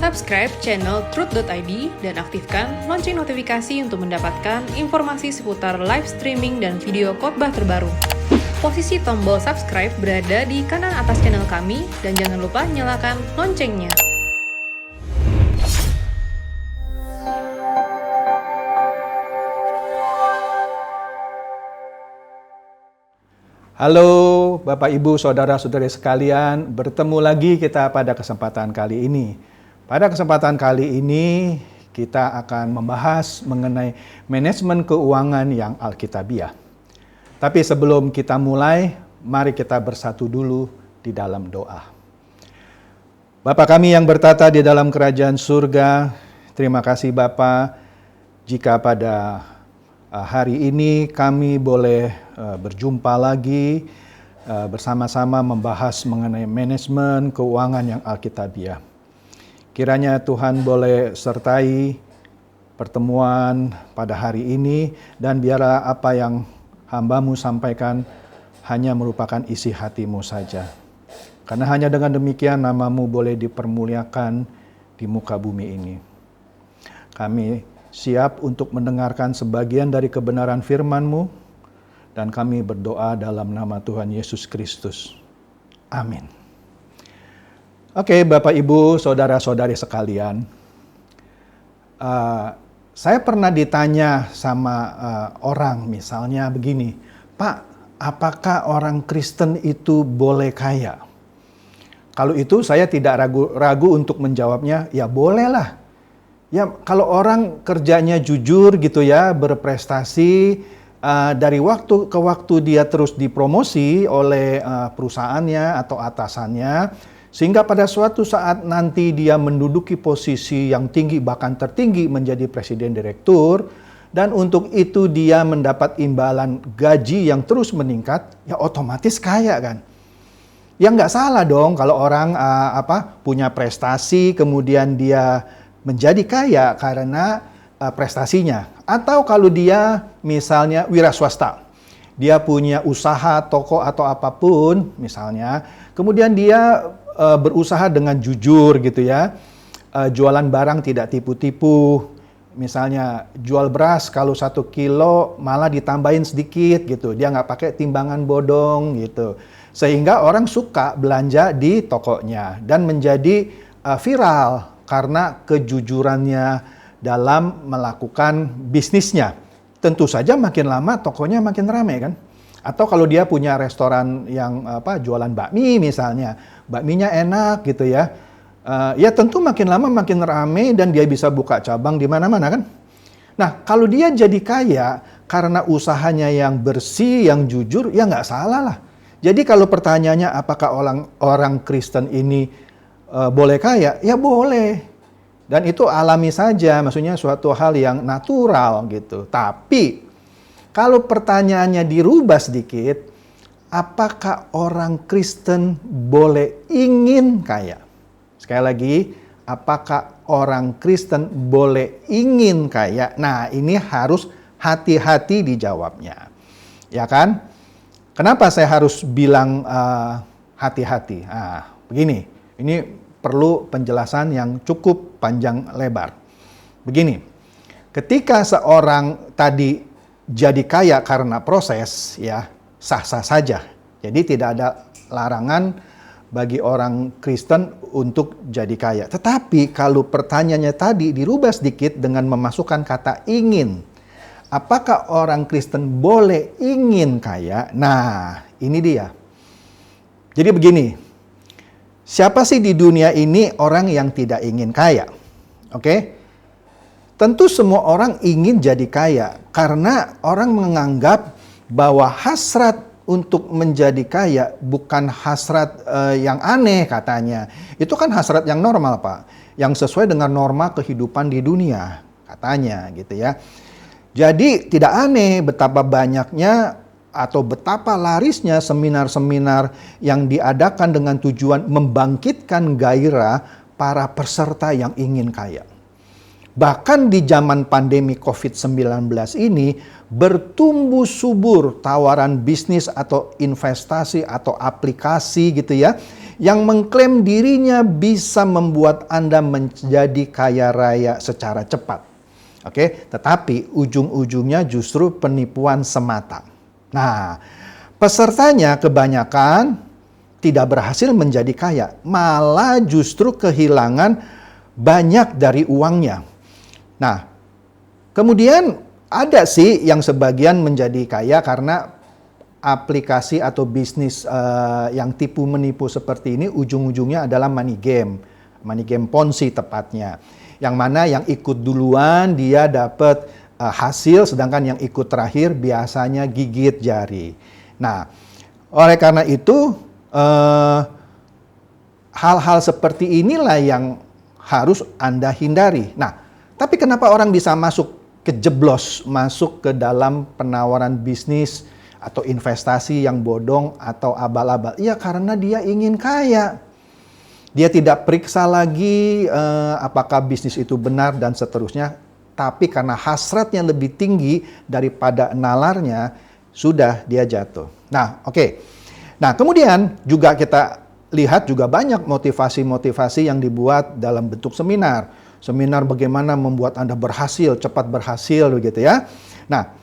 Subscribe channel Truth.id dan aktifkan lonceng notifikasi untuk mendapatkan informasi seputar live streaming dan video khotbah terbaru. Posisi tombol subscribe berada di kanan atas channel kami dan jangan lupa nyalakan loncengnya. Halo Bapak Ibu Saudara-saudari sekalian, bertemu lagi kita pada kesempatan kali ini. Pada kesempatan kali ini kita akan membahas mengenai manajemen keuangan yang alkitabiah. Tapi sebelum kita mulai, mari kita bersatu dulu di dalam doa. Bapa kami yang bertata di dalam kerajaan surga, terima kasih Bapa jika pada hari ini kami boleh berjumpa lagi bersama-sama membahas mengenai manajemen keuangan yang alkitabiah. Kiranya Tuhan boleh sertai pertemuan pada hari ini dan biarlah apa yang hamba-Mu sampaikan hanya merupakan isi hati-Mu saja. Karena hanya dengan demikian nama-Mu boleh dipermuliakan di muka bumi ini. Kami siap untuk mendengarkan sebagian dari kebenaran firman-Mu dan kami berdoa dalam nama Tuhan Yesus Kristus. Amin. Oke, Bapak Ibu, Saudara-saudari sekalian. Saya pernah ditanya sama orang misalnya begini, Pak, apakah orang Kristen itu boleh kaya? Kalau itu saya tidak ragu untuk menjawabnya, ya bolehlah. Ya kalau orang kerjanya jujur gitu ya, berprestasi, dari waktu ke waktu dia terus dipromosi oleh perusahaannya atau atasannya, sehingga pada suatu saat nanti dia menduduki posisi yang tinggi bahkan tertinggi menjadi presiden direktur, dan untuk itu dia mendapat imbalan gaji yang terus meningkat, ya otomatis kaya kan. Ya nggak salah dong kalau orang punya prestasi kemudian dia menjadi kaya karena prestasinya. Atau kalau dia misalnya wira swasta, dia punya usaha, toko atau apapun misalnya, kemudian dia berusaha dengan jujur gitu ya, jualan barang tidak tipu-tipu, misalnya jual beras kalau 1 kilo malah ditambahin sedikit gitu, dia nggak pakai timbangan bodong gitu, sehingga orang suka belanja di tokonya dan menjadi viral karena kejujurannya dalam melakukan bisnisnya. Tentu saja makin lama tokonya makin ramai kan. Atau kalau dia punya restoran yang jualan bakmi misalnya, bakminya enak gitu ya. Ya tentu makin lama makin ramai dan dia bisa buka cabang di mana-mana kan. Nah, kalau dia jadi kaya karena usahanya yang bersih, yang jujur, ya nggak salah lah. Jadi kalau pertanyaannya apakah orang Kristen ini boleh kaya? Ya boleh. Dan itu alami saja, maksudnya suatu hal yang natural gitu. Tapi kalau pertanyaannya dirubah sedikit, apakah orang Kristen boleh ingin kaya? Sekali lagi, apakah orang Kristen boleh ingin kaya? Nah, ini harus hati-hati dijawabnya. Ya kan? Kenapa saya harus bilang hati-hati? Nah, begini, ini perlu penjelasan yang cukup panjang lebar. Begini, ketika seorang tadi jadi kaya karena proses, ya sah-sah saja. Jadi tidak ada larangan bagi orang Kristen untuk jadi kaya. Tetapi kalau pertanyaannya tadi dirubah sedikit dengan memasukkan kata ingin, apakah orang Kristen boleh ingin kaya? Nah, ini dia. Jadi begini, siapa sih di dunia ini orang yang tidak ingin kaya? Oke? Tentu semua orang ingin jadi kaya karena orang menganggap bahwa hasrat untuk menjadi kaya bukan hasrat yang aneh katanya. Itu kan hasrat yang normal, Pak. Yang sesuai dengan norma kehidupan di dunia katanya gitu ya. Jadi tidak aneh betapa banyaknya atau betapa larisnya seminar-seminar yang diadakan dengan tujuan membangkitkan gairah para peserta yang ingin kaya. Bahkan di zaman pandemi COVID-19 ini bertumbuh subur tawaran bisnis atau investasi atau aplikasi gitu ya yang mengklaim dirinya bisa membuat Anda menjadi kaya raya secara cepat. Oke, tetapi ujung-ujungnya justru penipuan semata. Nah, pesertanya kebanyakan tidak berhasil menjadi kaya, malah justru kehilangan banyak dari uangnya. Nah, kemudian ada sih yang sebagian menjadi kaya karena aplikasi atau bisnis yang tipu menipu seperti ini ujung-ujungnya adalah money game Ponzi tepatnya. Yang mana yang ikut duluan dia dapat hasil, sedangkan yang ikut terakhir biasanya gigit jari. Nah, oleh karena itu hal-hal seperti inilah yang harus Anda hindari. Nah, tapi kenapa orang bisa kejeblos masuk ke dalam penawaran bisnis atau investasi yang bodong atau abal-abal? Ya karena dia ingin kaya. Dia tidak periksa lagi apakah bisnis itu benar dan seterusnya. Tapi karena hasratnya lebih tinggi daripada nalarnya, sudah dia jatuh. Nah, oke. Nah, kemudian juga kita lihat juga banyak motivasi-motivasi yang dibuat dalam bentuk seminar. Seminar bagaimana membuat Anda berhasil, cepat berhasil begitu ya. Nah,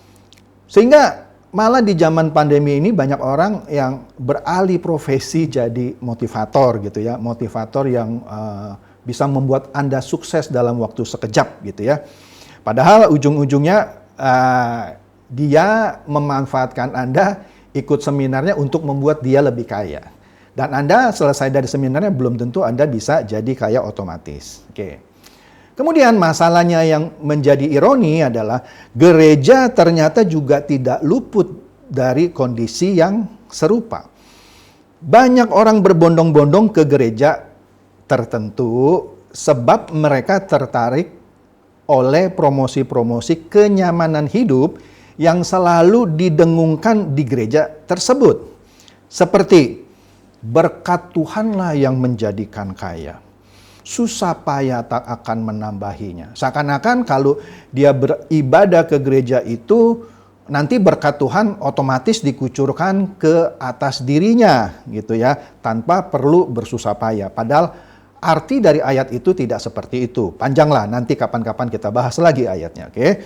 sehingga malah di zaman pandemi ini banyak orang yang beralih profesi jadi motivator gitu ya. Motivator yang bisa membuat Anda sukses dalam waktu sekejap gitu ya. Padahal ujung-ujungnya dia memanfaatkan Anda ikut seminarnya untuk membuat dia lebih kaya. Dan Anda selesai dari seminarnya belum tentu Anda bisa jadi kaya otomatis. Oke. Kemudian masalahnya yang menjadi ironi adalah gereja ternyata juga tidak luput dari kondisi yang serupa. Banyak orang berbondong-bondong ke gereja tertentu sebab mereka tertarik oleh promosi-promosi kenyamanan hidup yang selalu didengungkan di gereja tersebut. Seperti berkat Tuhanlah yang menjadikan kaya. Susah payah tak akan menambahinya. Seakan-akan kalau dia beribadah ke gereja itu, nanti berkat Tuhan otomatis dikucurkan ke atas dirinya gitu ya, tanpa perlu bersusah payah. Padahal arti dari ayat itu tidak seperti itu. Panjanglah, nanti kapan-kapan kita bahas lagi ayatnya, oke?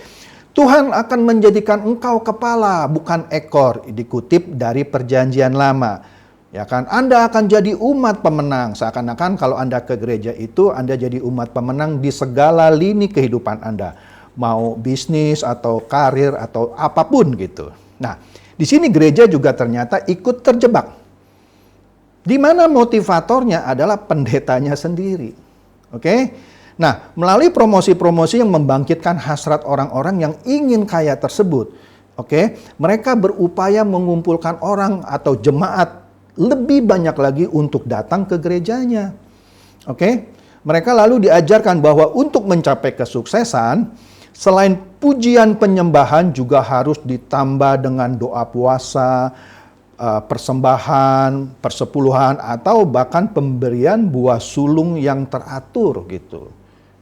Tuhan akan menjadikan engkau kepala, bukan ekor, dikutip dari Perjanjian Lama. Ya kan, Anda akan jadi umat pemenang. Seakan-akan kalau Anda ke gereja itu, Anda jadi umat pemenang di segala lini kehidupan Anda. Mau bisnis atau karir atau apapun gitu. Nah, di sini gereja juga ternyata ikut terjebak. Di mana motivatornya adalah pendetanya sendiri. Oke? Nah, melalui promosi-promosi yang membangkitkan hasrat orang-orang yang ingin kaya tersebut. Oke? Mereka berupaya mengumpulkan orang atau jemaat lebih banyak lagi untuk datang ke gerejanya. Oke? Mereka lalu diajarkan bahwa untuk mencapai kesuksesan, selain pujian penyembahan juga harus ditambah dengan doa puasa, persembahan, persepuluhan, atau bahkan pemberian buah sulung yang teratur gitu.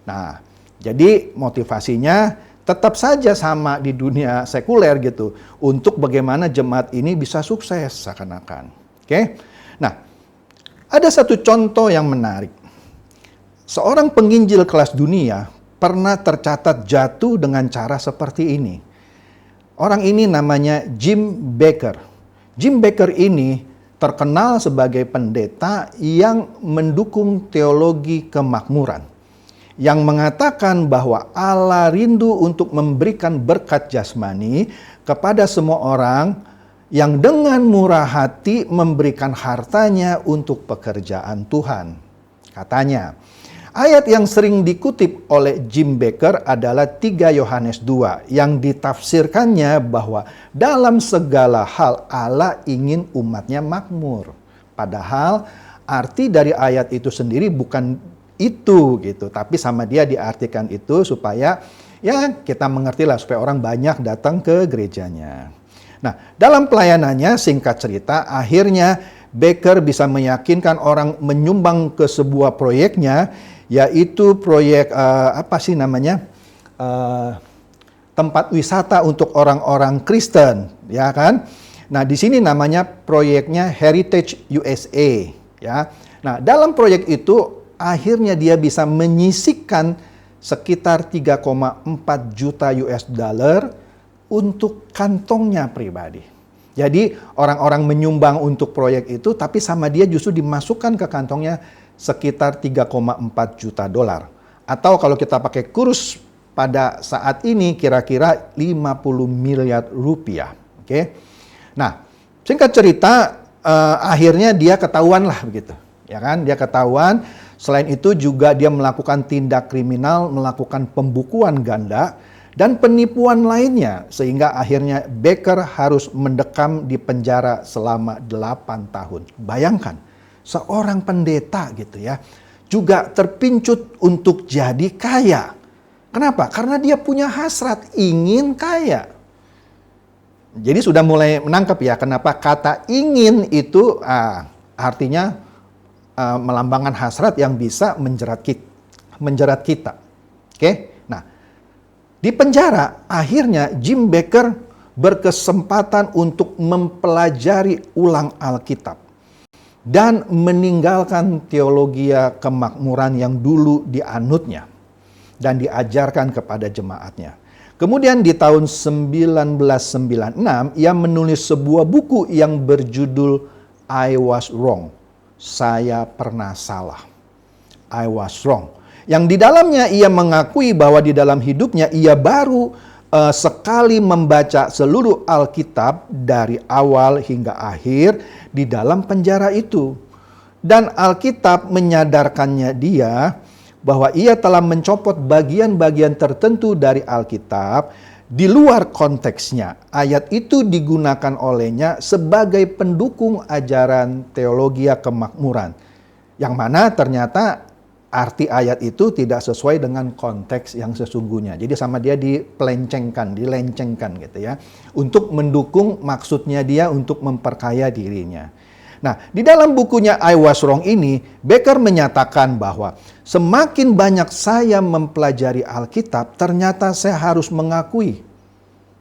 Nah, jadi motivasinya tetap saja sama di dunia sekuler gitu, untuk bagaimana jemaat ini bisa sukses seakan-akan. Oke, nah ada satu contoh yang menarik. Seorang penginjil kelas dunia pernah tercatat jatuh dengan cara seperti ini. Orang ini namanya Jim Bakker. Jim Bakker ini terkenal sebagai pendeta yang mendukung teologi kemakmuran, yang mengatakan bahwa Allah rindu untuk memberikan berkat jasmani kepada semua orang yang dengan murah hati memberikan hartanya untuk pekerjaan Tuhan. Katanya, ayat yang sering dikutip oleh Jim Bakker adalah 3 Yohanes 2 yang ditafsirkannya bahwa dalam segala hal Allah ingin umatnya makmur. Padahal arti dari ayat itu sendiri bukan itu gitu, tapi sama dia diartikan itu supaya ya kita mengertilah supaya orang banyak datang ke gerejanya. Nah, dalam pelayanannya singkat cerita, akhirnya Bakker bisa meyakinkan orang menyumbang ke sebuah proyeknya, yaitu proyek tempat wisata untuk orang-orang Kristen, ya kan? Nah, di sini namanya proyeknya Heritage USA, ya. Nah, dalam proyek itu akhirnya dia bisa menyisihkan sekitar 3,4 juta US dollar untuk kantongnya pribadi. Jadi orang-orang menyumbang untuk proyek itu, tapi sama dia justru dimasukkan ke kantongnya sekitar 3,4 juta dolar. Atau kalau kita pakai kurs pada saat ini kira-kira 50 miliar rupiah. Oke. Nah, singkat cerita akhirnya dia ketahuan lah begitu. Ya kan? Dia ketahuan. Selain itu juga dia melakukan tindak kriminal, melakukan pembukuan ganda dan penipuan lainnya, sehingga akhirnya Baker harus mendekam di penjara selama 8 tahun. Bayangkan, seorang pendeta gitu ya, juga terpincut untuk jadi kaya. Kenapa? Karena dia punya hasrat ingin kaya. Jadi sudah mulai menangkap ya, kenapa kata ingin itu artinya melambangkan hasrat yang bisa menjerat kita. Oke? Di penjara, akhirnya Jim Baker berkesempatan untuk mempelajari ulang Alkitab dan meninggalkan teologi kemakmuran yang dulu dianutnya dan diajarkan kepada jemaatnya. Kemudian di tahun 1996, ia menulis sebuah buku yang berjudul I Was Wrong. Saya pernah salah. I Was Wrong. Yang di dalamnya ia mengakui bahwa di dalam hidupnya ia baru sekali membaca seluruh Alkitab dari awal hingga akhir di dalam penjara itu. Dan Alkitab menyadarkannya dia bahwa ia telah mencopot bagian-bagian tertentu dari Alkitab di luar konteksnya. Ayat itu digunakan olehnya sebagai pendukung ajaran teologi kemakmuran. Yang mana ternyata arti ayat itu tidak sesuai dengan konteks yang sesungguhnya. Jadi sama dia dilencengkan gitu ya. Untuk mendukung maksudnya dia untuk memperkaya dirinya. Nah, di dalam bukunya I Was Wrong ini, Baker menyatakan bahwa semakin banyak saya mempelajari Alkitab, ternyata saya harus mengakui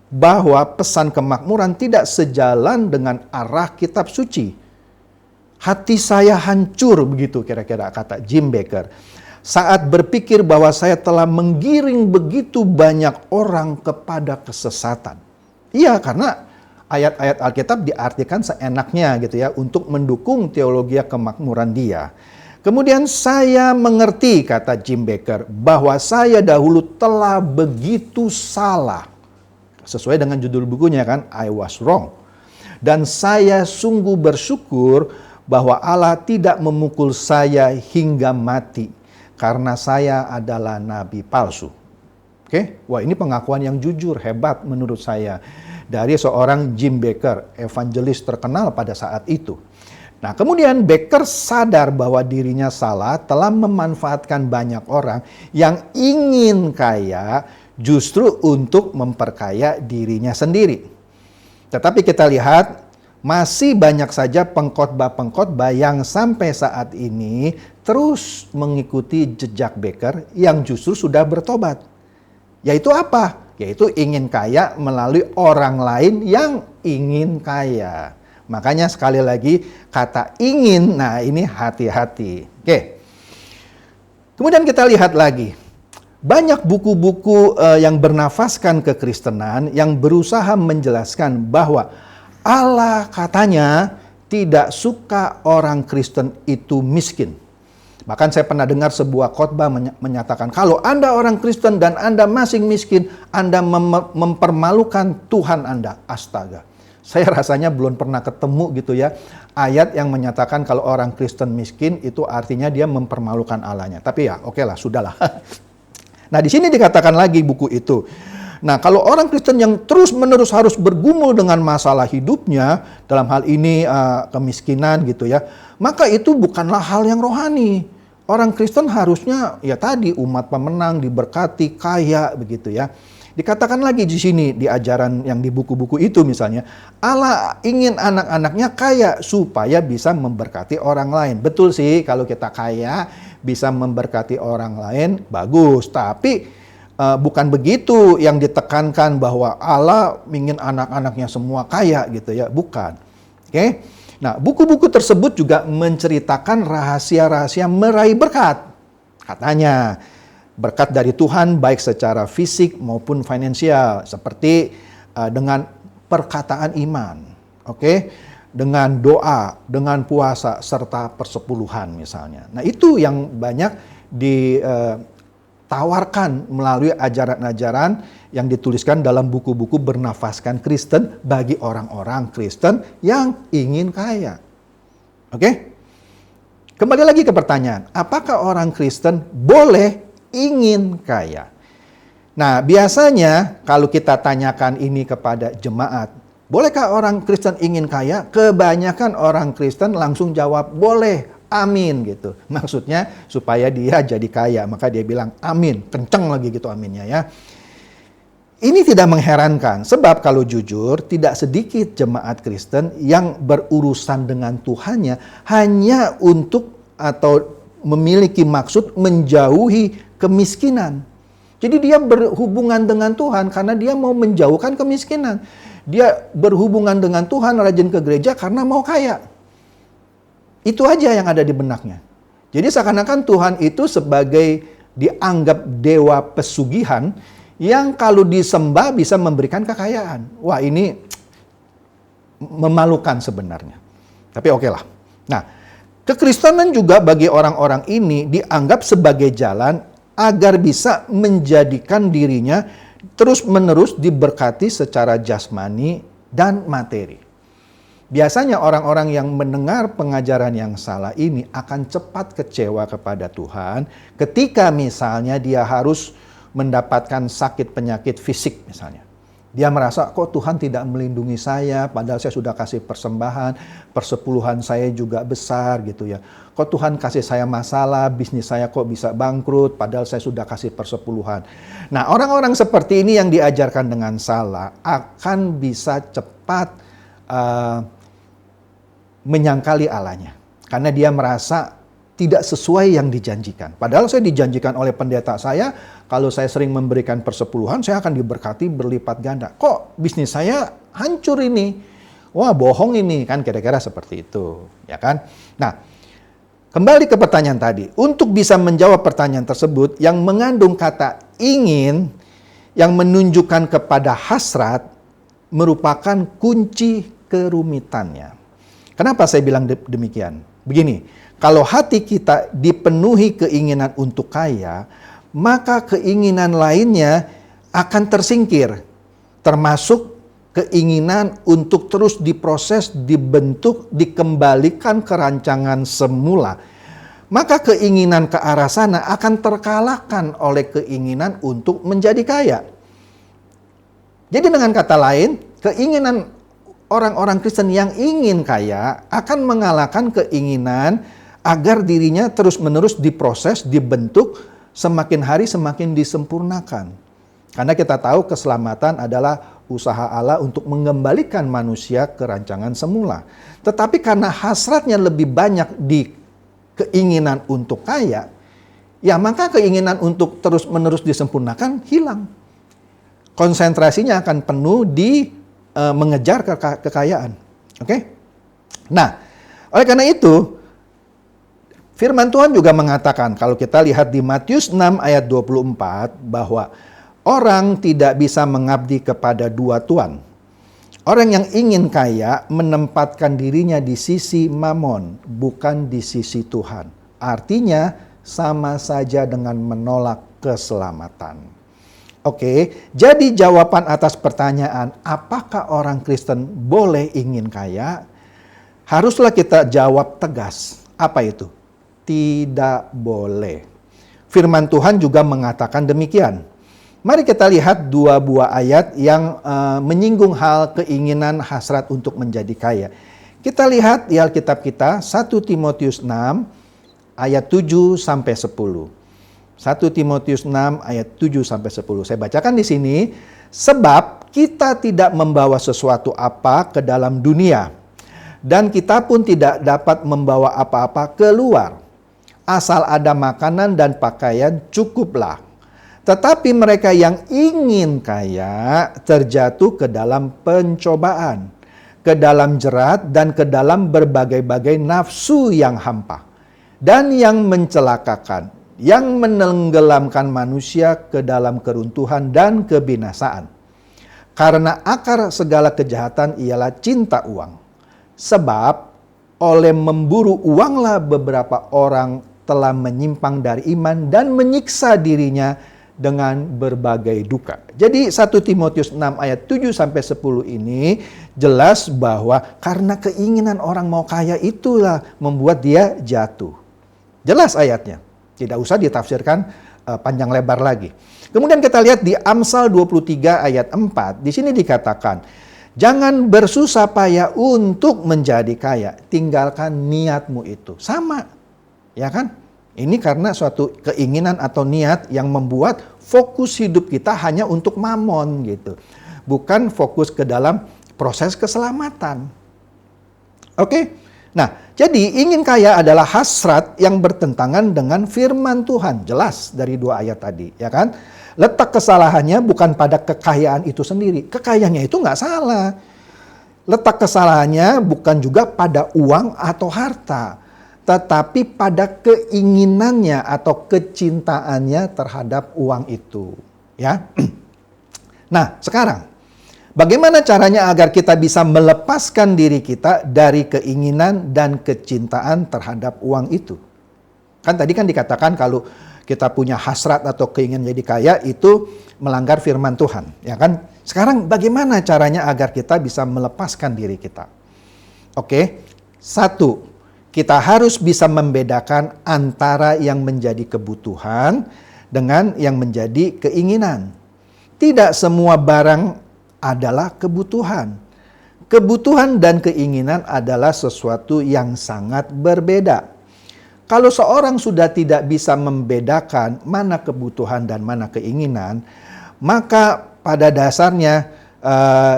bahwa pesan kemakmuran tidak sejalan dengan arah kitab suci. Hati saya hancur, begitu kira-kira kata Jim Baker, saat berpikir bahwa saya telah menggiring begitu banyak orang kepada kesesatan. Iya, karena ayat-ayat Alkitab diartikan seenaknya gitu ya, untuk mendukung teologi kemakmuran dia. Kemudian saya mengerti, kata Jim Baker, bahwa saya dahulu telah begitu salah. Sesuai dengan judul bukunya kan, I Was Wrong. Dan saya sungguh bersyukur bahwa Allah tidak memukul saya hingga mati karena saya adalah nabi palsu. Oke, wah ini pengakuan yang jujur, hebat menurut saya dari seorang Jim Baker, evangelis terkenal pada saat itu. Nah, kemudian Baker sadar bahwa dirinya salah, telah memanfaatkan banyak orang yang ingin kaya justru untuk memperkaya dirinya sendiri. Tetapi kita lihat masih banyak saja pengkhotbah-pengkhotbah yang sampai saat ini terus mengikuti jejak Baker yang justru sudah bertobat. Yaitu apa? Yaitu ingin kaya melalui orang lain yang ingin kaya. Makanya sekali lagi kata ingin, nah ini hati-hati. Oke. Kemudian kita lihat lagi. Banyak buku-buku yang bernafaskan kekristenan yang berusaha menjelaskan bahwa Allah katanya tidak suka orang Kristen itu miskin. Bahkan saya pernah dengar sebuah khotbah menyatakan, kalau Anda orang Kristen dan Anda masih miskin, Anda mempermalukan Tuhan Anda. Astaga. Saya rasanya belum pernah ketemu gitu ya, ayat yang menyatakan kalau orang Kristen miskin itu artinya dia mempermalukan Allahnya. Tapi ya oke lah, sudahlah. Nah di sini dikatakan lagi buku itu. Nah, kalau orang Kristen yang terus-menerus harus bergumul dengan masalah hidupnya, dalam hal ini kemiskinan gitu ya, maka itu bukanlah hal yang rohani. Orang Kristen harusnya ya tadi umat pemenang, diberkati, kaya begitu ya. Dikatakan lagi di sini di ajaran yang di buku-buku itu misalnya, Allah ingin anak-anaknya kaya supaya bisa memberkati orang lain. Betul sih, kalau kita kaya bisa memberkati orang lain, bagus. Tapi bukan begitu yang ditekankan bahwa Allah ingin anak-anaknya semua kaya gitu ya, bukan. Oke. Nah, buku-buku tersebut juga menceritakan rahasia-rahasia meraih berkat. Katanya, berkat dari Tuhan baik secara fisik maupun finansial, seperti dengan perkataan iman, dengan doa, dengan puasa, serta persepuluhan misalnya. Nah, itu yang banyak ditawarkan melalui ajaran-ajaran yang dituliskan dalam buku-buku bernafaskan Kristen bagi orang-orang Kristen yang ingin kaya. Kembali lagi ke pertanyaan, apakah orang Kristen boleh ingin kaya? Nah, biasanya kalau kita tanyakan ini kepada jemaat, bolehkah orang Kristen ingin kaya? Kebanyakan orang Kristen langsung jawab, boleh, amin gitu. Maksudnya supaya dia jadi kaya, maka dia bilang amin, kenceng lagi gitu aminnya ya. Ini tidak mengherankan, sebab kalau jujur, tidak sedikit jemaat Kristen yang berurusan dengan Tuhannya hanya untuk atau memiliki maksud menjauhi kemiskinan. Jadi dia berhubungan dengan Tuhan karena dia mau menjauhkan kemiskinan. Dia berhubungan dengan Tuhan, rajin ke gereja karena mau kaya. Itu aja yang ada di benaknya. Jadi seakan-akan Tuhan itu sebagai dianggap dewa pesugihan yang kalau disembah bisa memberikan kekayaan. Wah, ini memalukan sebenarnya. Tapi oke lah. Nah, kekristenan juga bagi orang-orang ini dianggap sebagai jalan agar bisa menjadikan dirinya terus-menerus diberkati secara jasmani dan materi. Biasanya orang-orang yang mendengar pengajaran yang salah ini akan cepat kecewa kepada Tuhan ketika misalnya dia harus mendapatkan sakit penyakit fisik misalnya. Dia merasa kok Tuhan tidak melindungi saya padahal saya sudah kasih persembahan, persepuluhan saya juga besar gitu ya. Kok Tuhan kasih saya masalah, bisnis saya kok bisa bangkrut padahal saya sudah kasih persepuluhan. Nah, orang-orang seperti ini yang diajarkan dengan salah akan bisa cepat menyangkali Allahnya. Karena dia merasa tidak sesuai yang dijanjikan. Padahal saya dijanjikan oleh pendeta saya, kalau saya sering memberikan persepuluhan, saya akan diberkati berlipat ganda. Kok bisnis saya hancur ini? Wah, bohong ini, kan kira-kira seperti itu, ya kan? Nah, kembali ke pertanyaan tadi. Untuk bisa menjawab pertanyaan tersebut, yang mengandung kata ingin, yang menunjukkan kepada hasrat, merupakan kunci kerumitannya. Kenapa saya bilang demikian? Begini, kalau hati kita dipenuhi keinginan untuk kaya, maka keinginan lainnya akan tersingkir. Termasuk keinginan untuk terus diproses, dibentuk, dikembalikan ke rancangan semula. Maka keinginan ke arah sana akan terkalahkan oleh keinginan untuk menjadi kaya. Jadi dengan kata lain, keinginan orang-orang Kristen yang ingin kaya akan mengalahkan keinginan agar dirinya terus-menerus diproses, dibentuk, semakin hari semakin disempurnakan. Karena kita tahu keselamatan adalah usaha Allah untuk mengembalikan manusia ke rancangan semula. Tetapi karena hasratnya lebih banyak di keinginan untuk kaya, ya maka keinginan untuk terus-menerus disempurnakan hilang. Konsentrasinya akan penuh di mengejar kekayaan. Nah, oleh karena itu, firman Tuhan juga mengatakan, kalau kita lihat di Matius 6 ayat 24, bahwa orang tidak bisa mengabdi kepada dua tuan. Orang yang ingin kaya menempatkan dirinya di sisi Mamon, bukan di sisi Tuhan. Artinya, sama saja dengan menolak keselamatan. Jadi jawaban atas pertanyaan, apakah orang Kristen boleh ingin kaya? Haruslah kita jawab tegas. Apa itu? Tidak boleh. Firman Tuhan juga mengatakan demikian. Mari kita lihat dua buah ayat yang menyinggung hal keinginan hasrat untuk menjadi kaya. Kita lihat di Alkitab kita, 1 Timotius 6 ayat 7 sampai 10. 1 Timotius 6 ayat 7 sampai 10. Saya bacakan di sini, sebab kita tidak membawa sesuatu apa ke dalam dunia, dan kita pun tidak dapat membawa apa-apa keluar. Asal ada makanan dan pakaian cukuplah. Tetapi mereka yang ingin kaya terjatuh ke dalam pencobaan, ke dalam jerat dan ke dalam berbagai-bagai nafsu yang hampa dan yang mencelakakan, yang menenggelamkan manusia ke dalam keruntuhan dan kebinasaan. Karena akar segala kejahatan ialah cinta uang. Sebab oleh memburu uanglah beberapa orang telah menyimpang dari iman dan menyiksa dirinya dengan berbagai duka. Jadi 1 Timotius 6 ayat 7-10 ini jelas bahwa karena keinginan orang mau kaya itulah membuat dia jatuh. Jelas ayatnya. Tidak usah ditafsirkan panjang lebar lagi. Kemudian kita lihat di Amsal 23 ayat 4. Di sini dikatakan, jangan bersusah payah untuk menjadi kaya. Tinggalkan niatmu itu. Sama. Ya kan? Ini karena suatu keinginan atau niat yang membuat fokus hidup kita hanya untuk mamon gitu. Bukan fokus ke dalam proses keselamatan. Oke? Nah, jadi ingin kaya adalah hasrat yang bertentangan dengan firman Tuhan. Jelas dari 2 ayat tadi, ya kan? Letak kesalahannya bukan pada kekayaan itu sendiri. Kekayaannya itu nggak salah. Letak kesalahannya bukan juga pada uang atau harta, tetapi pada keinginannya atau kecintaannya terhadap uang itu. Ya. Nah, sekarang bagaimana caranya agar kita bisa melepaskan diri kita dari keinginan dan kecintaan terhadap uang itu? Kan tadi kan dikatakan kalau kita punya hasrat atau keinginan jadi kaya itu melanggar firman Tuhan, ya kan? Sekarang bagaimana caranya agar kita bisa melepaskan diri kita? Oke, 1, kita harus bisa membedakan antara yang menjadi kebutuhan dengan yang menjadi keinginan. Tidak semua barang adalah kebutuhan. Kebutuhan dan keinginan adalah sesuatu yang sangat berbeda. Kalau seorang sudah tidak bisa membedakan mana kebutuhan dan mana keinginan, maka pada dasarnya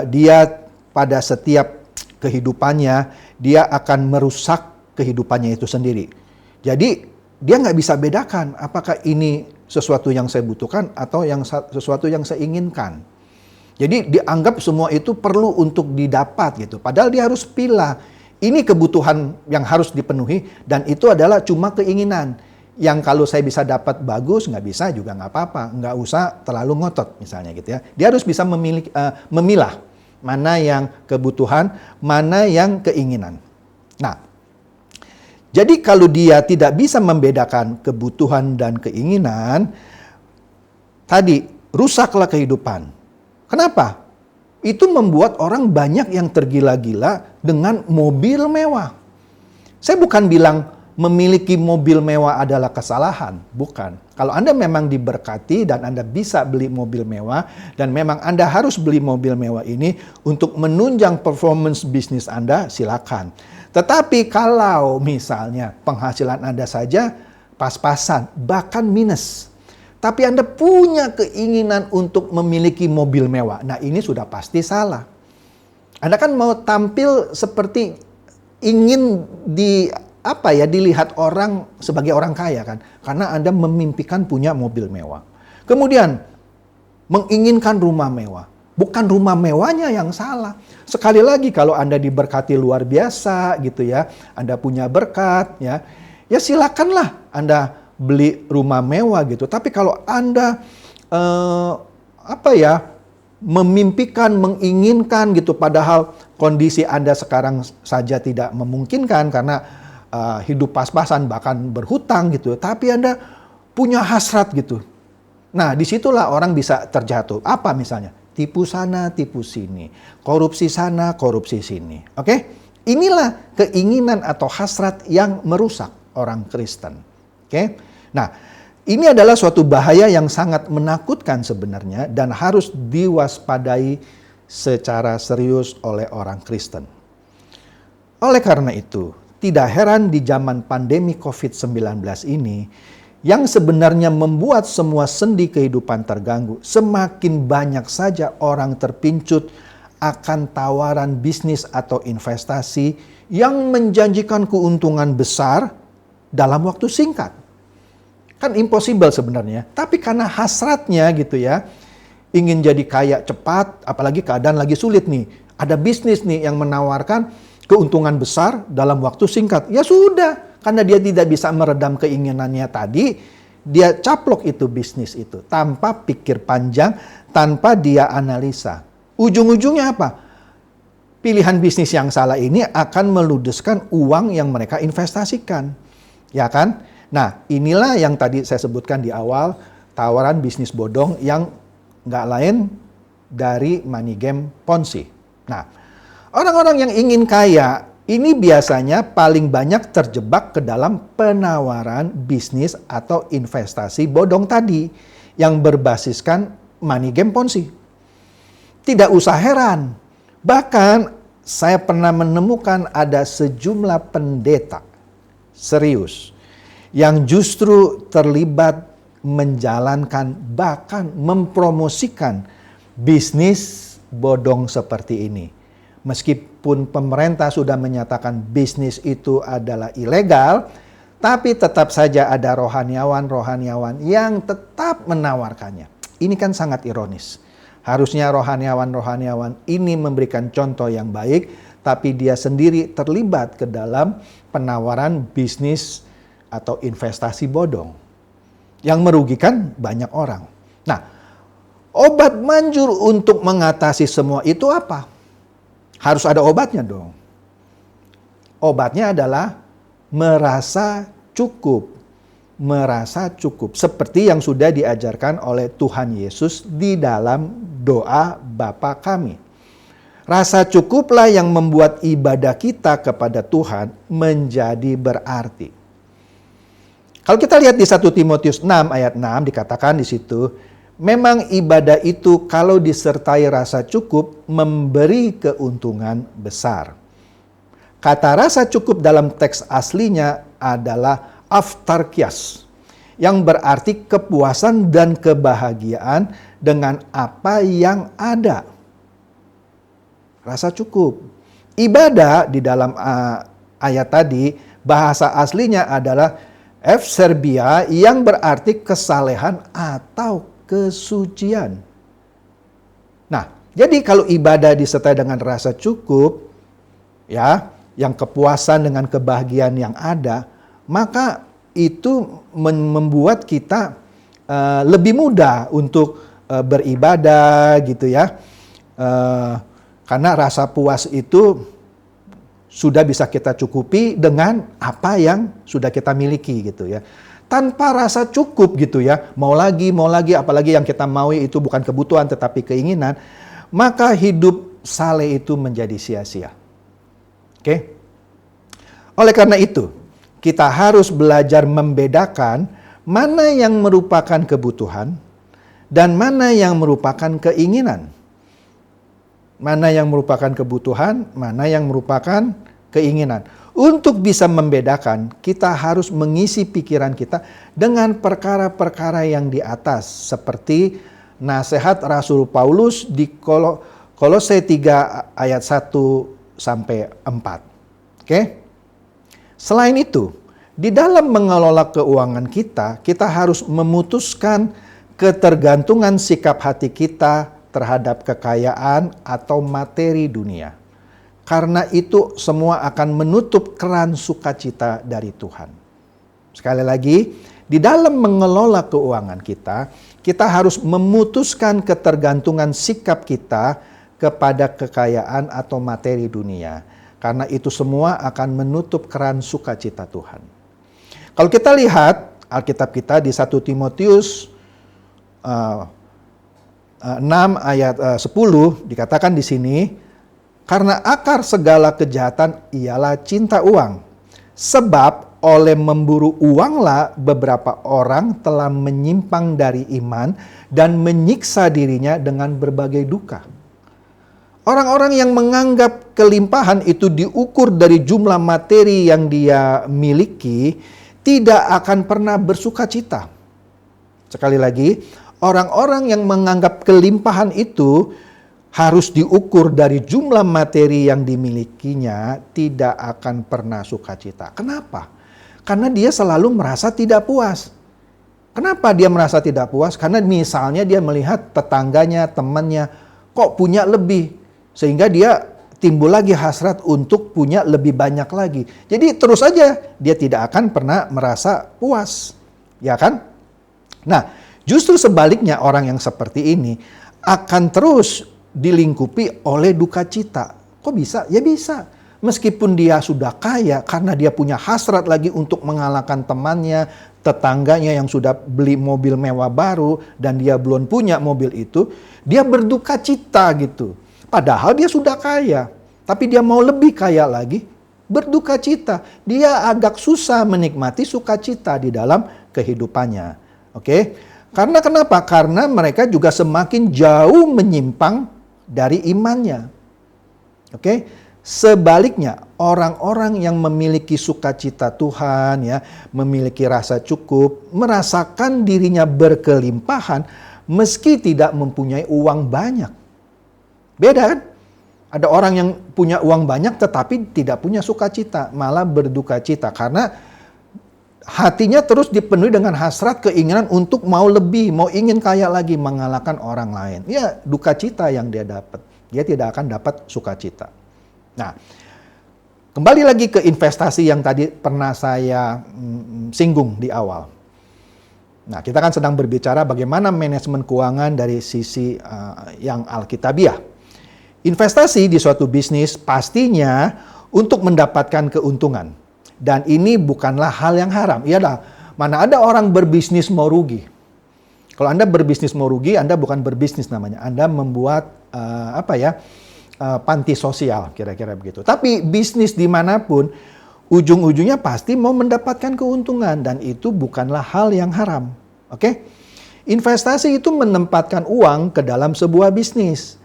dia pada setiap kehidupannya dia akan merusak kehidupannya itu sendiri. Jadi dia nggak bisa bedakan apakah ini sesuatu yang saya butuhkan atau sesuatu yang saya inginkan. Jadi dianggap semua itu perlu untuk didapat gitu. Padahal dia harus pilih. Ini kebutuhan yang harus dipenuhi dan itu adalah cuma keinginan. Yang kalau saya bisa dapat bagus, nggak bisa juga nggak apa-apa. Nggak usah terlalu ngotot misalnya gitu ya. Dia harus bisa memilah mana yang kebutuhan, mana yang keinginan. Nah, jadi kalau dia tidak bisa membedakan kebutuhan dan keinginan, tadi rusaklah kehidupan. Kenapa? Itu membuat orang banyak yang tergila-gila dengan mobil mewah. Saya bukan bilang memiliki mobil mewah adalah kesalahan, bukan. Kalau Anda memang diberkati dan Anda bisa beli mobil mewah dan memang Anda harus beli mobil mewah ini untuk menunjang performance bisnis Anda, silakan. Tetapi kalau misalnya penghasilan Anda saja pas-pasan, bahkan minus, tapi Anda punya keinginan untuk memiliki mobil mewah, nah ini sudah pasti salah. Anda kan mau tampil seperti ingin dilihat orang sebagai orang kaya kan, karena Anda memimpikan punya mobil mewah. Kemudian menginginkan rumah mewah. Bukan rumah mewahnya yang salah. Sekali lagi kalau Anda diberkati luar biasa gitu ya, Anda punya berkat ya silakanlah Anda beli rumah mewah gitu. Tapi kalau Anda memimpikan, menginginkan gitu, padahal kondisi Anda sekarang saja tidak memungkinkan karena hidup pas-pasan bahkan berhutang gitu. Tapi Anda punya hasrat gitu. Nah, disitulah orang bisa terjatuh. Apa misalnya? Tipu sana, tipu sini. Korupsi sana, korupsi sini. Oke? Inilah keinginan atau hasrat yang merusak orang Kristen. Oke? Nah, ini adalah suatu bahaya yang sangat menakutkan sebenarnya dan harus diwaspadai secara serius oleh orang Kristen. Oleh karena itu, tidak heran di zaman pandemi COVID-19 ini, yang sebenarnya membuat semua sendi kehidupan terganggu, semakin banyak saja orang terpincut akan tawaran bisnis atau investasi yang menjanjikan keuntungan besar dalam waktu singkat. Kan impossible sebenarnya, tapi karena hasratnya gitu ya, ingin jadi kaya cepat, apalagi keadaan lagi sulit nih. Ada bisnis nih yang menawarkan keuntungan besar dalam waktu singkat. Ya sudah, karena dia tidak bisa meredam keinginannya tadi, dia caplok itu bisnis itu tanpa pikir panjang, tanpa dia analisa. Ujung-ujungnya apa? Pilihan bisnis yang salah ini akan meludeskan uang yang mereka investasikan. Ya kan? Nah, inilah yang tadi saya sebutkan di awal, tawaran bisnis bodong yang nggak lain dari money game Ponzi. Nah, orang-orang yang ingin kaya ini biasanya paling banyak terjebak ke dalam penawaran bisnis atau investasi bodong tadi yang berbasiskan money game Ponzi. Tidak usah heran, bahkan saya pernah menemukan ada sejumlah pendeta serius yang justru terlibat menjalankan bahkan mempromosikan bisnis bodong seperti ini. Meskipun pemerintah sudah menyatakan bisnis itu adalah ilegal, tapi tetap saja ada rohaniawan-rohaniawan yang tetap menawarkannya. Ini kan sangat ironis. Harusnya rohaniawan-rohaniawan ini memberikan contoh yang baik, tapi dia sendiri terlibat ke dalam penawaran bisnis atau investasi bodong yang merugikan banyak orang. Nah, obat manjur untuk mengatasi semua itu apa? Harus ada obatnya dong. Obatnya adalah merasa cukup. Merasa cukup. Seperti yang sudah diajarkan oleh Tuhan Yesus di dalam doa Bapa kami. Rasa cukuplah yang membuat ibadah kita kepada Tuhan menjadi berarti. Kalau kita lihat di 1 Timotius 6 ayat 6 dikatakan di situ, memang ibadah itu kalau disertai rasa cukup memberi keuntungan besar. Kata rasa cukup dalam teks aslinya adalah aftarkias, yang berarti kepuasan dan kebahagiaan dengan apa yang ada. Rasa cukup. Ibadah di dalam ayat tadi, bahasa aslinya adalah Serbia yang berarti kesalehan atau kesucian. Nah, jadi kalau ibadah disertai dengan rasa cukup, ya, yang kepuasan dengan kebahagiaan yang ada, maka itu membuat kita lebih mudah untuk beribadah gitu ya. Karena rasa puas itu sudah bisa kita cukupi dengan apa yang sudah kita miliki gitu ya. Tanpa rasa cukup gitu ya, mau lagi, apalagi yang kita mau itu bukan kebutuhan tetapi keinginan, maka hidup saleh itu menjadi sia-sia. Oke? Oleh karena itu, kita harus belajar membedakan mana yang merupakan kebutuhan dan mana yang merupakan keinginan. Mana yang merupakan kebutuhan, mana yang merupakan keinginan. Untuk bisa membedakan, kita harus mengisi pikiran kita dengan perkara-perkara yang di atas. Seperti nasihat Rasul Paulus di Kolose 3 ayat 1 sampai 4. Oke? Selain itu, di dalam mengelola keuangan kita harus memutuskan ketergantungan sikap hati kita terhadap kekayaan atau materi dunia. Karena itu semua akan menutup keran sukacita dari Tuhan. Sekali lagi, di dalam mengelola keuangan kita harus memutuskan ketergantungan sikap kita kepada kekayaan atau materi dunia. Karena itu semua akan menutup keran sukacita Tuhan. Kalau kita lihat Alkitab kita di 1 Timotius 6 ayat 10 dikatakan di sini, karena akar segala kejahatan ialah cinta uang. Sebab oleh memburu uanglah beberapa orang telah menyimpang dari iman dan menyiksa dirinya dengan berbagai duka. Orang-orang yang menganggap kelimpahan itu diukur dari jumlah materi yang dia miliki, tidak akan pernah bersuka cita. Sekali lagi, orang-orang yang menganggap kelimpahan itu harus diukur dari jumlah materi yang dimilikinya, tidak akan pernah sukacita. Kenapa? Karena dia selalu merasa tidak puas. Kenapa dia merasa tidak puas? Karena misalnya dia melihat tetangganya, temannya, kok punya lebih. Sehingga dia timbul lagi hasrat untuk punya lebih banyak lagi. Jadi terus aja dia tidak akan pernah merasa puas. Ya kan? Nah, justru sebaliknya orang yang seperti ini akan terus dilingkupi oleh duka cita. Kok bisa? Ya bisa. Meskipun dia sudah kaya, karena dia punya hasrat lagi untuk mengalahkan temannya, tetangganya yang sudah beli mobil mewah baru, dan dia belum punya mobil itu, dia berduka cita gitu. Padahal dia sudah kaya, tapi dia mau lebih kaya lagi, berduka cita. Dia agak susah menikmati sukacita di dalam kehidupannya. Oke? Karena kenapa? Karena mereka juga semakin jauh menyimpang dari imannya. Oke? Sebaliknya, orang-orang yang memiliki sukacita Tuhan, ya, memiliki rasa cukup, merasakan dirinya berkelimpahan meski tidak mempunyai uang banyak. Beda kan? Ada orang yang punya uang banyak tetapi tidak punya sukacita, malah berduka cita karena hatinya terus dipenuhi dengan hasrat keinginan untuk mau lebih, mau ingin kaya lagi, mengalahkan orang lain. Ya, duka cita yang dia dapat. Dia tidak akan dapat sukacita. Nah, kembali lagi ke investasi yang tadi pernah saya singgung di awal. Nah, kita kan sedang berbicara bagaimana manajemen keuangan dari sisi yang alkitabiah. Investasi di suatu bisnis pastinya untuk mendapatkan keuntungan. Dan ini bukanlah hal yang haram. Iyalah, mana ada orang berbisnis mau rugi. Kalau Anda berbisnis mau rugi, Anda bukan berbisnis namanya. Anda membuat panti sosial, kira-kira begitu. Tapi bisnis dimanapun, ujung-ujungnya pasti mau mendapatkan keuntungan. Dan itu bukanlah hal yang haram. Oke? Investasi itu menempatkan uang ke dalam sebuah bisnis.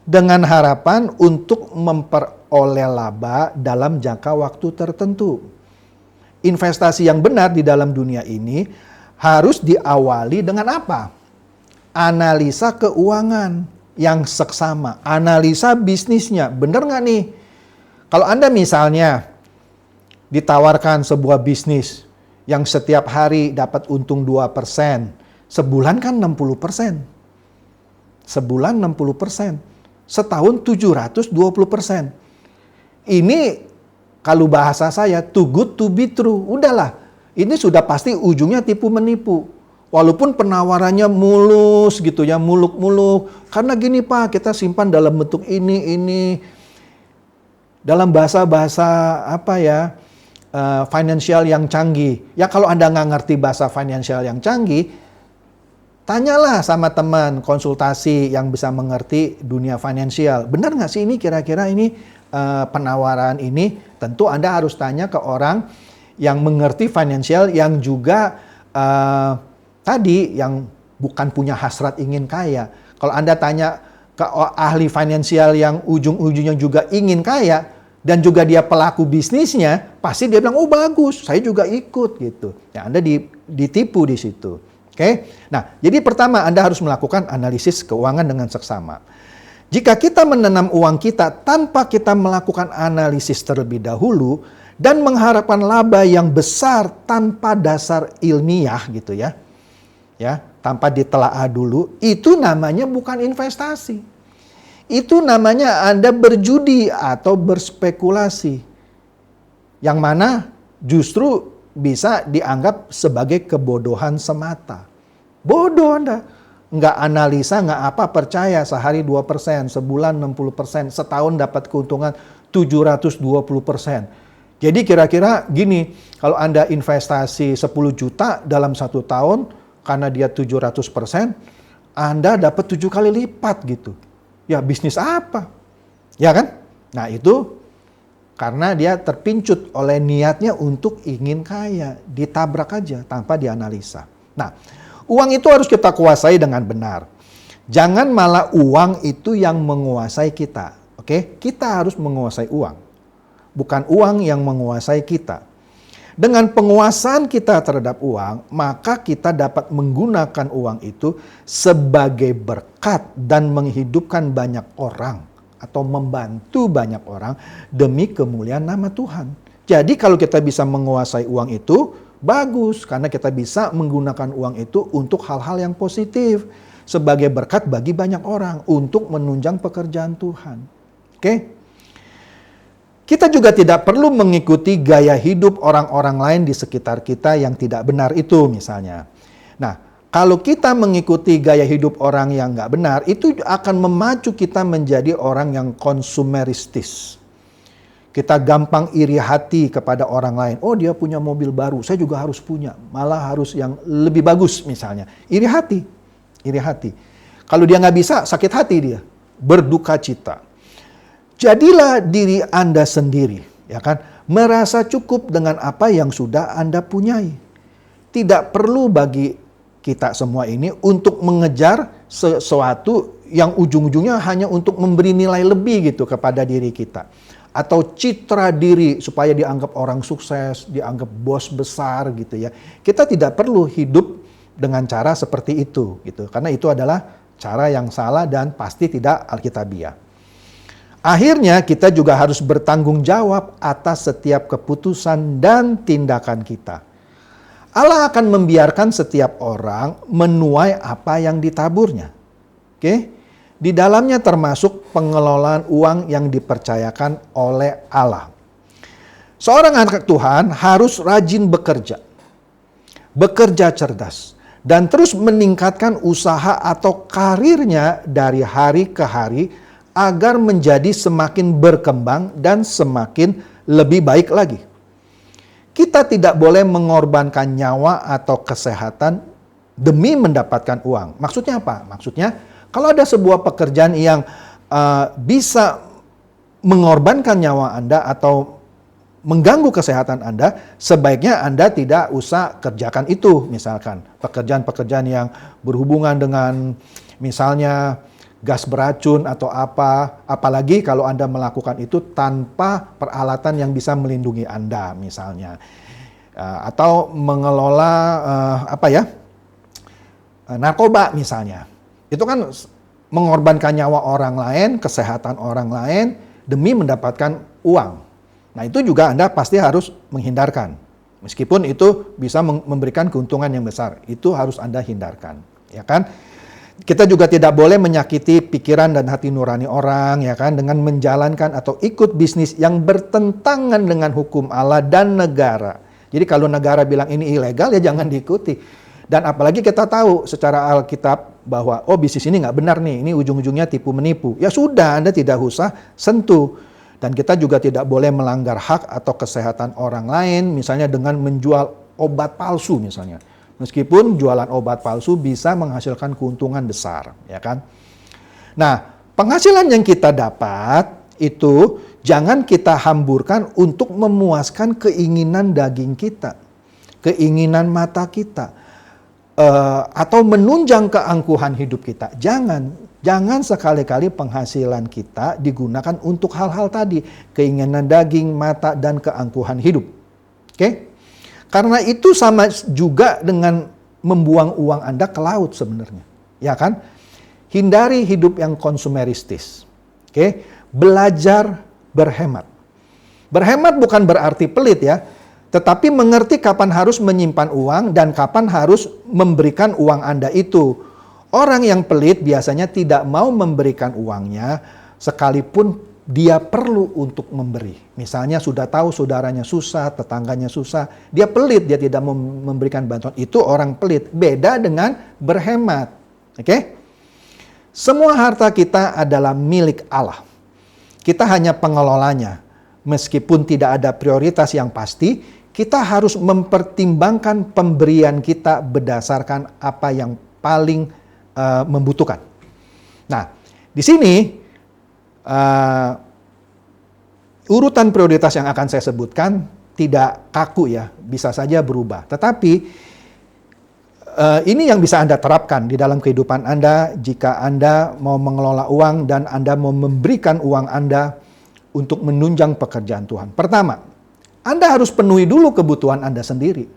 Dengan harapan untuk memperoleh laba dalam jangka waktu tertentu. Investasi yang benar di dalam dunia ini harus diawali dengan apa? Analisa keuangan yang seksama, analisa bisnisnya, benar nggak nih? Kalau Anda misalnya ditawarkan sebuah bisnis yang setiap hari dapat untung 2%, sebulan kan 60%. Sebulan 60%, setahun 720%. Ini kalau bahasa saya, too good to be true. Udahlah, ini sudah pasti ujungnya tipu menipu. Walaupun penawarannya mulus gitu ya, muluk-muluk. Karena gini Pak, kita simpan dalam bentuk ini. Dalam bahasa-bahasa financial yang canggih. Ya kalau Anda nggak ngerti bahasa financial yang canggih, tanyalah sama teman konsultasi yang bisa mengerti dunia finansial. Benar nggak sih ini kira-kira ini penawaran ini? Tentu Anda harus tanya ke orang yang mengerti finansial yang juga tadi yang bukan punya hasrat ingin kaya. Kalau Anda tanya ke ahli finansial yang ujung-ujungnya juga ingin kaya dan juga dia pelaku bisnisnya, pasti dia bilang, "Oh bagus, saya juga ikut," gitu. Ya, Anda ditipu di situ. Oke? Nah, jadi pertama Anda harus melakukan analisis keuangan dengan seksama. Jika kita menanam uang kita tanpa kita melakukan analisis terlebih dahulu dan mengharapkan laba yang besar tanpa dasar ilmiah gitu ya, tanpa ditelaah dulu, itu namanya bukan investasi. Itu namanya Anda berjudi atau berspekulasi. Yang mana justru bisa dianggap sebagai kebodohan semata. Bodoh Anda. Nggak analisa, nggak apa, percaya sehari 2%, sebulan 60%, setahun dapat keuntungan 720%. Jadi kira-kira gini, kalau Anda investasi 10 juta dalam 1 tahun, karena dia 700%, Anda dapat 7 kali lipat gitu. Ya bisnis apa? Ya kan? Nah itu karena dia terpincut oleh niatnya untuk ingin kaya. Ditabrak aja tanpa dianalisa. Nah, uang itu harus kita kuasai dengan benar. Jangan malah uang itu yang menguasai kita. Oke? Kita harus menguasai uang. Bukan uang yang menguasai kita. Dengan penguasaan kita terhadap uang, maka kita dapat menggunakan uang itu sebagai berkat dan menghidupkan banyak orang atau membantu banyak orang demi kemuliaan nama Tuhan. Jadi kalau kita bisa menguasai uang itu, bagus karena kita bisa menggunakan uang itu untuk hal-hal yang positif sebagai berkat bagi banyak orang untuk menunjang pekerjaan Tuhan. Oke? Kita juga tidak perlu mengikuti gaya hidup orang-orang lain di sekitar kita yang tidak benar itu misalnya. Nah, kalau kita mengikuti gaya hidup orang yang nggak benar, itu akan memacu kita menjadi orang yang konsumeristis. Kita gampang iri hati kepada orang lain. Oh, dia punya mobil baru, saya juga harus punya. Malah harus yang lebih bagus misalnya. Iri hati, iri hati. Kalau dia nggak bisa, sakit hati dia. Berduka cita. Jadilah diri Anda sendiri, ya kan? Merasa cukup dengan apa yang sudah Anda punyai. Tidak perlu bagi kita semua ini untuk mengejar sesuatu yang ujung-ujungnya hanya untuk memberi nilai lebih gitu kepada diri kita. Atau citra diri supaya dianggap orang sukses, dianggap bos besar gitu ya. Kita tidak perlu hidup dengan cara seperti itu gitu. Karena itu adalah cara yang salah dan pasti tidak alkitabiah. Akhirnya kita juga harus bertanggung jawab atas setiap keputusan dan tindakan kita. Allah akan membiarkan setiap orang menuai apa yang ditaburnya. Oke? Di dalamnya termasuk pengelolaan uang yang dipercayakan oleh Allah. Seorang anak Tuhan harus rajin bekerja cerdas, dan terus meningkatkan usaha atau karirnya dari hari ke hari agar menjadi semakin berkembang dan semakin lebih baik lagi. Kita tidak boleh mengorbankan nyawa atau kesehatan demi mendapatkan uang. Maksudnya apa? Maksudnya kalau ada sebuah pekerjaan yang bisa mengorbankan nyawa Anda atau mengganggu kesehatan Anda, sebaiknya Anda tidak usah kerjakan itu. Misalkan pekerjaan-pekerjaan yang berhubungan dengan misalnya gas beracun atau apa, apalagi kalau Anda melakukan itu tanpa peralatan yang bisa melindungi Anda misalnya. Atau mengelola narkoba misalnya. Itu kan mengorbankan nyawa orang lain, kesehatan orang lain demi mendapatkan uang. Nah, itu juga Anda pasti harus menghindarkan. Meskipun itu bisa memberikan keuntungan yang besar, itu harus Anda hindarkan, ya kan? Kita juga tidak boleh menyakiti pikiran dan hati nurani orang, ya kan, dengan menjalankan atau ikut bisnis yang bertentangan dengan hukum Allah dan negara. Jadi kalau negara bilang ini ilegal, ya jangan diikuti. Dan apalagi kita tahu secara Alkitab bahwa bisnis ini nggak benar nih, ini ujung-ujungnya tipu menipu. Ya sudah, Anda tidak usah sentuh. Dan kita juga tidak boleh melanggar hak atau kesehatan orang lain, misalnya dengan menjual obat palsu misalnya. Meskipun jualan obat palsu bisa menghasilkan keuntungan besar, ya kan? Nah, penghasilan yang kita dapat itu jangan kita hamburkan untuk memuaskan keinginan daging kita, keinginan mata kita, atau menunjang keangkuhan hidup kita. Jangan sekali-kali penghasilan kita digunakan untuk hal-hal tadi, keinginan daging, mata, dan keangkuhan hidup. Oke? Karena itu sama juga dengan membuang uang Anda ke laut sebenarnya. Ya kan? Hindari hidup yang konsumeristis. Oke? Belajar berhemat. Berhemat bukan berarti pelit ya. Tetapi mengerti kapan harus menyimpan uang dan kapan harus memberikan uang Anda itu. Orang yang pelit biasanya tidak mau memberikan uangnya sekalipun dia perlu untuk memberi. Misalnya sudah tahu saudaranya susah, tetangganya susah, dia pelit, dia tidak mau memberikan bantuan. Itu orang pelit. Beda dengan berhemat. Oke? Semua harta kita adalah milik Allah. Kita hanya pengelolanya. Meskipun tidak ada prioritas yang pasti, kita harus mempertimbangkan pemberian kita berdasarkan apa yang paling membutuhkan. Nah, di sini urutan prioritas yang akan saya sebutkan tidak kaku ya, bisa saja berubah. Tetapi ini yang bisa Anda terapkan di dalam kehidupan Anda jika Anda mau mengelola uang dan Anda mau memberikan uang Anda untuk menunjang pekerjaan Tuhan. Pertama, Anda harus penuhi dulu kebutuhan Anda sendiri.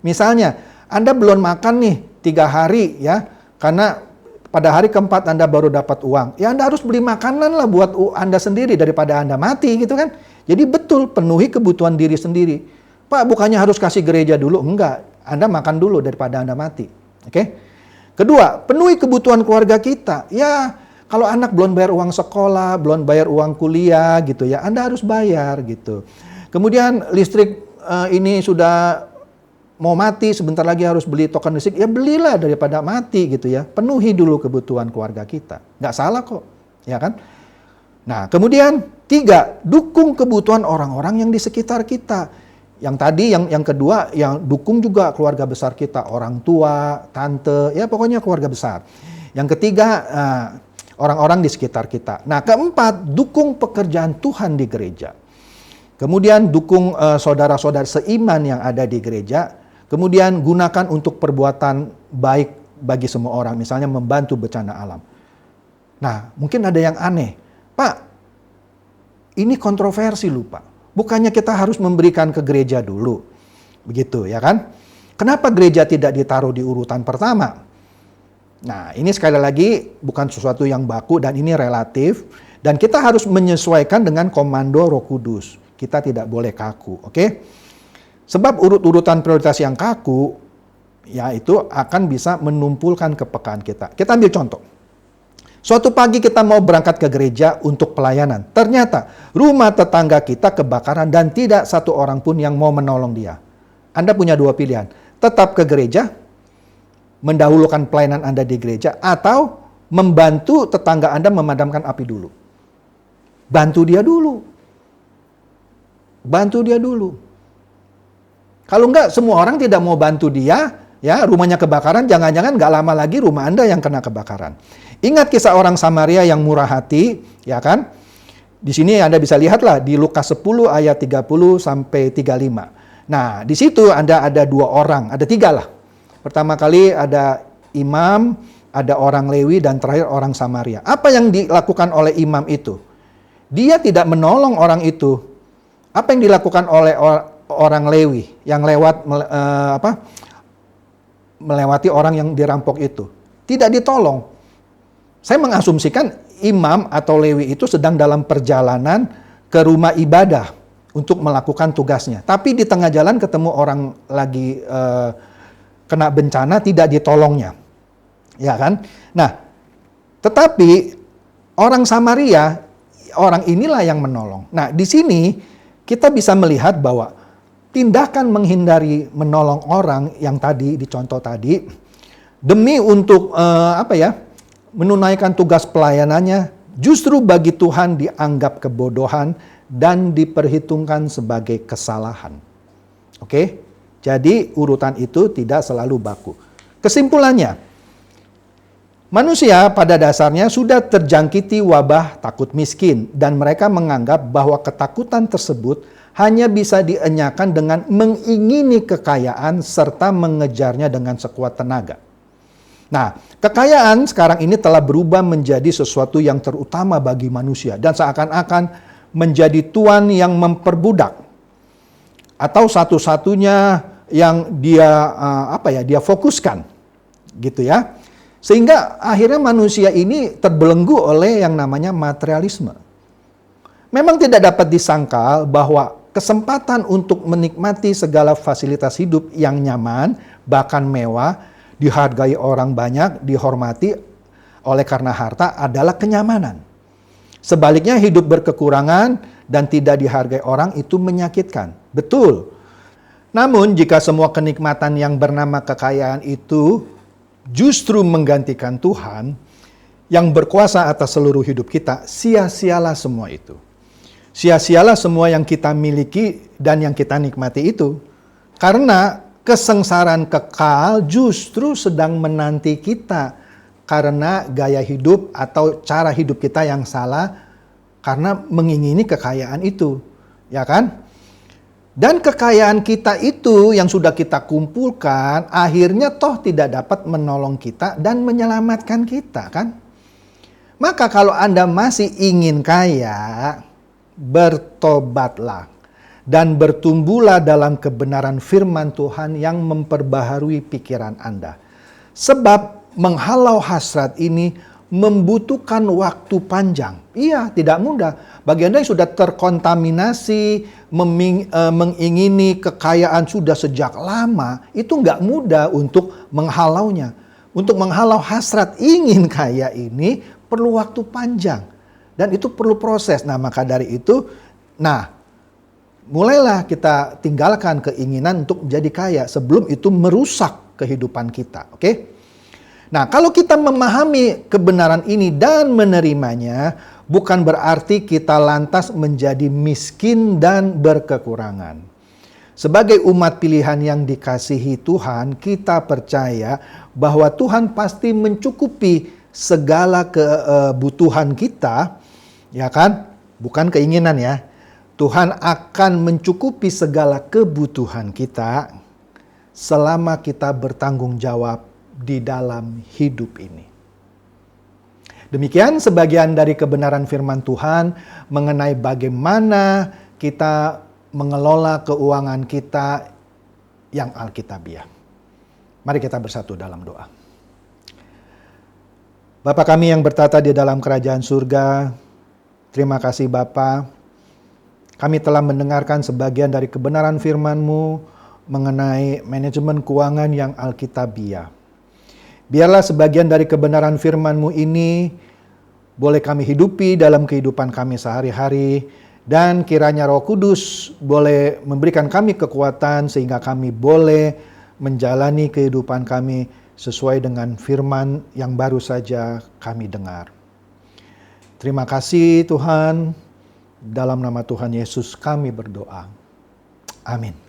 Misalnya, Anda belum makan nih 3 hari ya, karena pada hari keempat Anda baru dapat uang. Ya Anda harus beli makanan lah buat Anda sendiri daripada Anda mati gitu kan. Jadi betul penuhi kebutuhan diri sendiri. Pak, bukannya harus kasih gereja dulu? Enggak. Anda makan dulu daripada Anda mati. Oke? Kedua, penuhi kebutuhan keluarga kita. Ya, Kalau anak belum bayar uang sekolah, belum bayar uang kuliah gitu ya, Anda harus bayar gitu. Kemudian listrik ini sudah mau mati, sebentar lagi harus beli token listrik, ya belilah daripada mati gitu ya. Penuhi dulu kebutuhan keluarga kita. Nggak salah kok, ya kan? Nah, kemudian 3, dukung kebutuhan orang-orang yang di sekitar kita. Yang tadi, yang kedua, yang dukung juga keluarga besar kita, orang tua, tante, ya pokoknya keluarga besar. Yang ketiga, orang-orang di sekitar kita. Nah, keempat, dukung pekerjaan Tuhan di gereja. Kemudian dukung saudara-saudara seiman yang ada di gereja. Kemudian gunakan untuk perbuatan baik bagi semua orang, misalnya membantu bencana alam. Nah, mungkin ada yang aneh. Pak, ini kontroversi loh Pak. Bukannya kita harus memberikan ke gereja dulu. Begitu ya kan? Kenapa gereja tidak ditaruh di urutan pertama? Nah, ini sekali lagi bukan sesuatu yang baku dan ini relatif. Dan kita harus menyesuaikan dengan komando Roh Kudus. Kita tidak boleh kaku, oke? Sebab urut-urutan prioritas yang kaku, ya itu akan bisa menumpulkan kepekaan kita. Kita ambil contoh. Suatu pagi kita mau berangkat ke gereja untuk pelayanan. Ternyata rumah tetangga kita kebakaran dan tidak satu orang pun yang mau menolong dia. Anda punya 2 pilihan. Tetap ke gereja, mendahulukan pelayanan Anda di gereja, atau membantu tetangga Anda memadamkan api dulu. Bantu dia dulu. Bantu dia dulu. Kalau enggak, semua orang tidak mau bantu dia, ya rumahnya kebakaran, jangan-jangan nggak lama lagi rumah Anda yang kena kebakaran. Ingat kisah orang Samaria yang murah hati, ya kan? Di sini Anda bisa lihatlah di Lukas 10 ayat 30 sampai 35. Nah, di situ Anda ada 2 orang, ada 3 lah. Pertama kali ada imam, ada orang Lewi, dan terakhir orang Samaria. Apa yang dilakukan oleh imam itu? Dia tidak menolong orang itu. Apa yang dilakukan oleh orang Lewi yang melewati orang yang dirampok itu? Tidak ditolong. Saya mengasumsikan imam atau Lewi itu sedang dalam perjalanan ke rumah ibadah untuk melakukan tugasnya. Tapi di tengah jalan ketemu orang lagi kena bencana, tidak ditolongnya. Ya kan? Nah, tetapi orang Samaria, orang inilah yang menolong. Nah, di sini kita bisa melihat bahwa tindakan menghindari menolong orang yang tadi, di contoh tadi, demi untuk menunaikan tugas pelayanannya, justru bagi Tuhan dianggap kebodohan dan diperhitungkan sebagai kesalahan. Oke? Jadi urutan itu tidak selalu baku. Kesimpulannya, manusia pada dasarnya sudah terjangkiti wabah takut miskin dan mereka menganggap bahwa ketakutan tersebut hanya bisa dienyakan dengan mengingini kekayaan serta mengejarnya dengan sekuat tenaga. Nah, kekayaan sekarang ini telah berubah menjadi sesuatu yang terutama bagi manusia dan seakan-akan menjadi tuan yang memperbudak atau satu-satunya yang dia fokuskan, gitu ya. Sehingga akhirnya manusia ini terbelenggu oleh yang namanya materialisme. Memang tidak dapat disangkal bahwa kesempatan untuk menikmati segala fasilitas hidup yang nyaman, bahkan mewah, dihargai orang banyak, dihormati oleh karena harta adalah kenyamanan. Sebaliknya hidup berkekurangan dan tidak dihargai orang itu menyakitkan. Betul. Namun jika semua kenikmatan yang bernama kekayaan itu justru menggantikan Tuhan yang berkuasa atas seluruh hidup kita, sia-sialah semua itu. Sia-sialah semua yang kita miliki dan yang kita nikmati itu. Karena kesengsaraan kekal justru sedang menanti kita karena gaya hidup atau cara hidup kita yang salah karena mengingini kekayaan itu, ya kan? Dan kekayaan kita itu yang sudah kita kumpulkan akhirnya toh tidak dapat menolong kita dan menyelamatkan kita, kan? Maka kalau Anda masih ingin kaya, bertobatlah. Dan bertumbuhlah dalam kebenaran firman Tuhan yang memperbaharui pikiran Anda. Sebab menghalau hasrat ini membutuhkan waktu panjang. Iya, tidak mudah. Bagi Anda yang sudah terkontaminasi, mengingini kekayaan sudah sejak lama, itu nggak mudah untuk menghalaunya. Untuk menghalau hasrat ingin kaya ini perlu waktu panjang. Dan itu perlu proses. Nah, maka dari itu, mulailah kita tinggalkan keinginan untuk menjadi kaya sebelum itu merusak kehidupan kita. Oke? Nah, kalau kita memahami kebenaran ini dan menerimanya, bukan berarti kita lantas menjadi miskin dan berkekurangan. Sebagai umat pilihan yang dikasihi Tuhan, kita percaya bahwa Tuhan pasti mencukupi segala kebutuhan kita, ya kan? Bukan keinginan ya. Tuhan akan mencukupi segala kebutuhan kita selama kita bertanggung jawab di dalam hidup ini. Demikian sebagian dari kebenaran firman Tuhan mengenai bagaimana kita mengelola keuangan kita yang alkitabiah. Mari kita bersatu dalam doa. Bapa kami yang bertata di dalam kerajaan surga, terima kasih Bapa. Kami telah mendengarkan sebagian dari kebenaran firman-Mu mengenai manajemen keuangan yang alkitabiah. Biarlah sebagian dari kebenaran firman-Mu ini boleh kami hidupi dalam kehidupan kami sehari-hari, dan kiranya Roh Kudus boleh memberikan kami kekuatan sehingga kami boleh menjalani kehidupan kami sesuai dengan firman yang baru saja kami dengar. Terima kasih Tuhan, dalam nama Tuhan Yesus kami berdoa. Amin.